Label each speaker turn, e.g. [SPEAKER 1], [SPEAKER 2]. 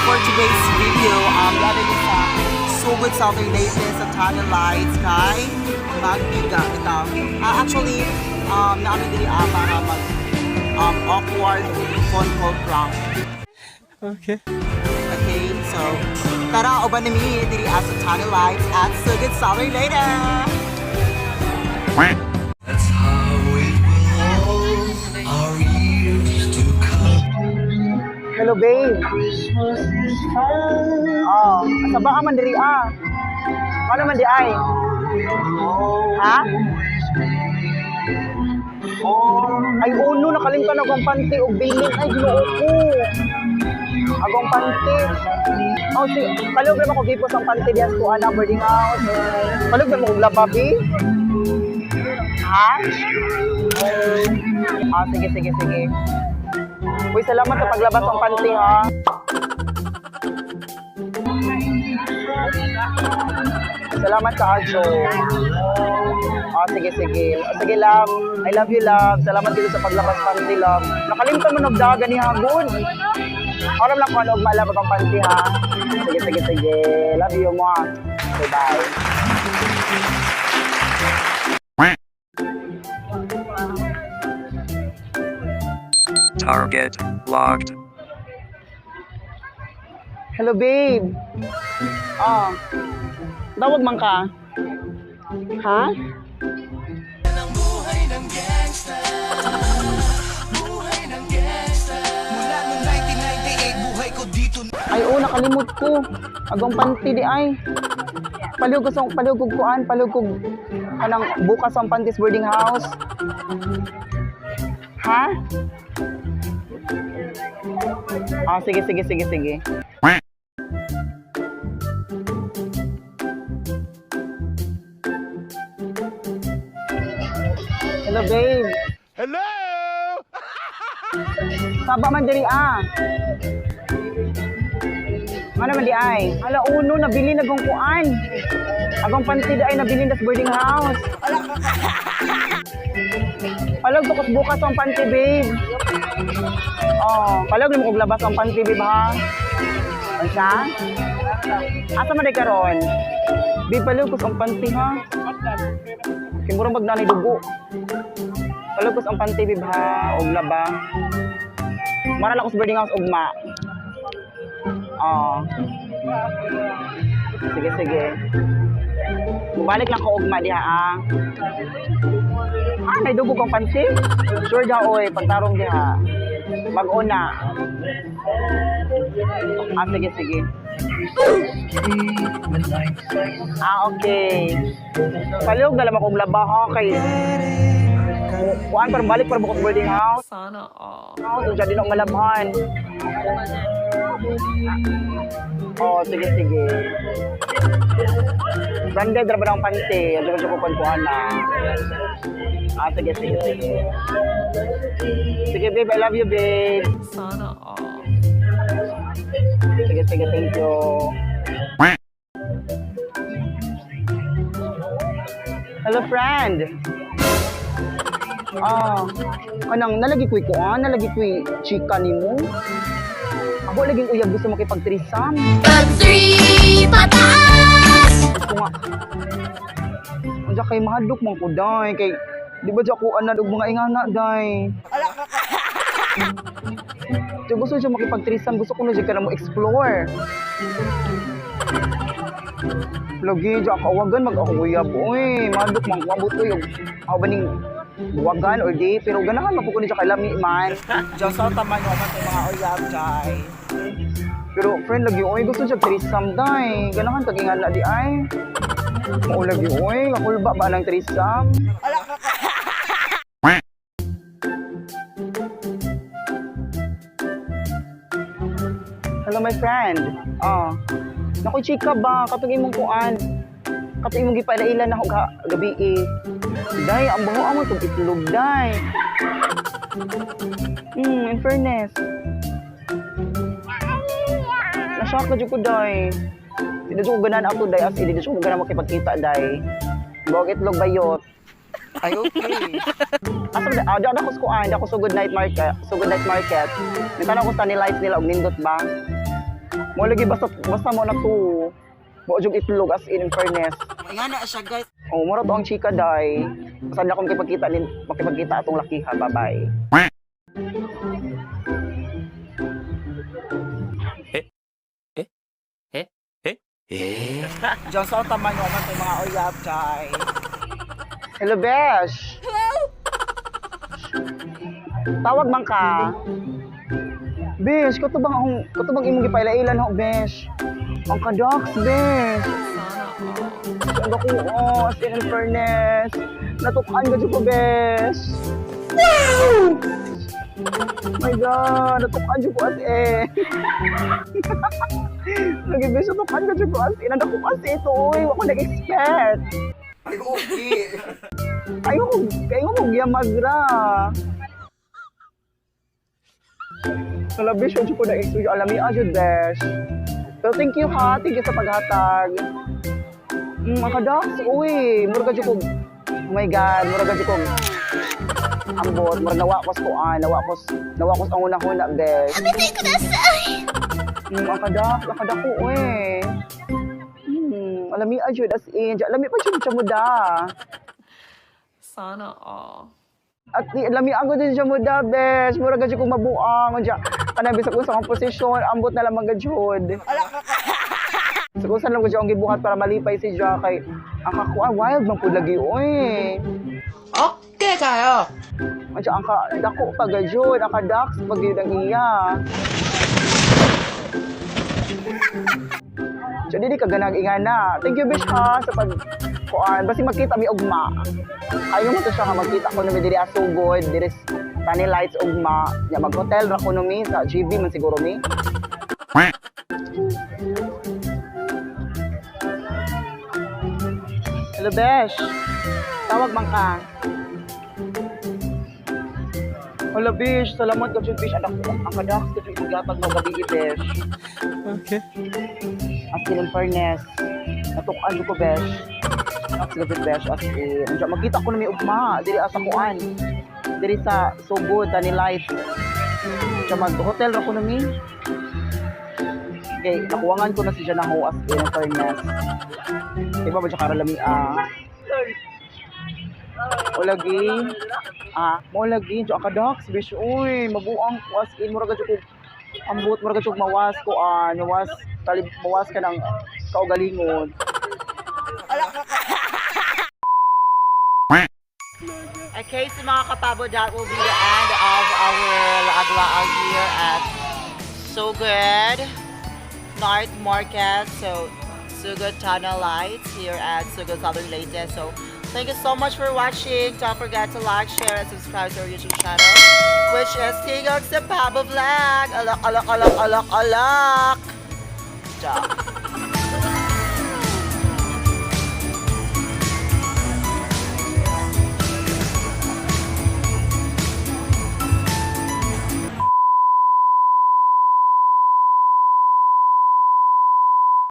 [SPEAKER 1] for today's video. Lalo din sa Sugod Southern Latest sa Tunnel Lights kay Magbiga. Ito. Actually, namin dili para mag awkward phone call prank.
[SPEAKER 2] Okay.
[SPEAKER 1] Okay, so tara, uban na mi diri sa Tunnel Lights at Sugod Southern Latest.
[SPEAKER 3] That's how it will all our years to come.
[SPEAKER 1] Hello, babe.
[SPEAKER 3] Christmas is fine.
[SPEAKER 1] Oh, asa ba ka man diri Ano man di ay? Ha? Ay, uno, nakalimtan akong panty o biling. Ay, ginoo ko. Agong panty. Oh, si, kalog naman ko gipos ang panty diyan ko ang boarding house. Kalog naman ko lababi. Ha? Ah, sige. Uy, salamat sa paglabas ng panty, ha? Salamat sa adyo. Ah, sige. Sige, love. I love you, love. Salamat dito sa paglabas panty, love. Nakalimtan mo nagdaga ni Hagon. Aram lang ko ano, malabag ang panty, ha? Sige. Love you, mo. Bye-bye.
[SPEAKER 4] Target locked.
[SPEAKER 1] Hello, babe. Oh. Tawag man ka? Ha?
[SPEAKER 3] Ang buhay ng gangsta. Buhay ng gangsta. Mula noong 1998, buhay ko dito.
[SPEAKER 1] Ay, oh, nakalimot ko. Agong panty di ay. Palugog kanang bukas ang panties boarding house. Ha? Ah, sige. Hello, babe.
[SPEAKER 2] Hello!
[SPEAKER 1] Saba man diri Ano man di ay? Ala, uno, nabili na gong kuan. Agong panty di ay nabili na sa boarding house. Palag tukos bukas ang panty, babe. Oh, palag mo kog labas ang panty, babe, ha? Asa? Asa man di karon? Babe, palag kos ang panty, ha? Kimurang magnanay dugo. Palag kos ang panty, babe, ha? Og laba. Mara lang ko sa boarding house ugma. Oh. Sige. Bumalik lang ko ugma diha may dugo kong panty? Sure daw, oy, pagtarong diha. Mag-una. Sige. Okay. Palihog na lang akong laba, ha, kay kuhaan para balik para bukod boarding house.
[SPEAKER 5] Sana all.
[SPEAKER 1] Doon siya din ang malabhan. Oh, sige. Branded ra ba ng panty? Ano ba siya kukuhan na? Sige. Sige, babe. I love you, babe.
[SPEAKER 5] Sana all.
[SPEAKER 1] Sige. Thank you. Hello, friend. Kanang nalagi ko'y chika ni mo. Ako laging uyab gusto makipag-threesome.
[SPEAKER 6] Pag 3 pataas!
[SPEAKER 1] Gusto nga. Andiya kay mahadlok man ko, day. Kay, di ba dyan ko anad og mga ingana, day. So, gusto siya makipag-threesome. Gusto ko na dyan ka na mo explore. Lagi dyan kawagan, mag-akuyab. Uy, mahadlok man ko. Abot ko yung ako ba ning buwagan or di. Pero ganahan mapukunin dyan kay lami man. Diyos sa taman mo man mga uyab, day. Pero friend, lagi oy gusto siya threesome, day. Ganahan kagingan na di ay. Mao lagi oy, kakulba ba ng threesome? Hello, my friend. Naku, chika ba? Katong imong kuan. Katong imong gipailailan ako gabi eh. Day, ang bango amo itong itlog, day. In fairness. Nashock na dyan ko, day. Hindi na dyan ko ganan ako, day. As in, hindi na dyan ko ganan makipagkita, day. Bawag itlog bayot. Ay, okay. Asa ba? Diyan ako sa kuan. Diyan ako sa Good Night Market. Nagtanong ko sa nilights nila. Nindot ba? Mo lagi basta mo na to. Mo jud itlog as in fairness.
[SPEAKER 7] Ayan na siya guys.
[SPEAKER 1] Oh, mura to ang chika day. Saan akong makipagkita atong lakiha. Bye-bye.
[SPEAKER 7] Diyan sa tama nyo man mga uyab kay.
[SPEAKER 1] Hello, Besh. Hello? Tawag man ka. Besh, katubang imong gipailailan ho, Besh. Ang kadoks, Besh.
[SPEAKER 5] Sana all.
[SPEAKER 1] Ang ako, as in fairness. Natukan ka dyan ko, Besh. Wow! My God, natukan dyan ko as in. Lagi, Besh, natukan ka dyan ko as in. Ang ako kasi ito, uy. Ako nag-expect.
[SPEAKER 7] Ay, okay.
[SPEAKER 1] Kayo mo magyamagra. Wala, Besh, yun ko na-expect. Alam niyo, Ajud, Besh. So, thank you ha. Thank you sa paghatag. Makadoks, uy. Mura ka dyan ko. Oh my God, mura ka dyan ko. Ambot, mura nawakos ko nawakos ang una-huna, Besh.
[SPEAKER 6] Amitay kudasai.
[SPEAKER 1] Akada ko, uy. Alami, Ajud, as in. Alami pa siya muda.
[SPEAKER 5] Sana all.
[SPEAKER 1] At lami ako din siya muda, Besh. Mura ka dyan kong mabuang. Kanabi sa kung sa komposisyon, ambot na lamang gajud. Sa kung saan lang ko siya ang gibuhat para malipay si Jack kay ang kakuan, wild man po lagi, uy.
[SPEAKER 7] Okay kayo.
[SPEAKER 1] Ang dako pa gajud, ang ka-ducks pag yun ang iya. So, di ka ganag-inga na. Thank you, Besh, ha, sa pag-kuan. Basi magkita mi ugma. Ayaw mo to siya nga magkita ko namin diri asugod, diri Tani Lights ugma. Ya mag-hotel ra ko mi sa GV man siguro mi. Hello, Besh. Tawag man ka. Hello, Besh. Salamat ka, Besh. Ang kadaks ka, Besh. Gatag mo gabi, Besh.
[SPEAKER 2] Okay.
[SPEAKER 1] As in fairness, natukan ko, Besh. As in, Besh, as in. Andiyan, magkita ko na may ugma. Diri sa kuan. Diri sa So Good, Tani Life. Andiyan, mag-hotel ra ko na mi. Okay, nakuwangan ko na si Janaho as in fairness. Diba ba siya karalami, o lagi. Mo lagi. Diyan ka, Docs, Besh. Uy, mabuang ko as in. Mura ka dyan ko. Ambot, mura ka dyan mawas ko. Mawas ka ng kaugalingon.
[SPEAKER 7] Okay, so mga kapabo, that will be the end of our laag-laag here at So Good North Market. So Good Tunnel Lights here at So Good Southern Leyte. So thank you so much for watching. Don't forget to like, share, and subscribe to our YouTube channel, which is Tigog sa Pabo Vlog. Alak.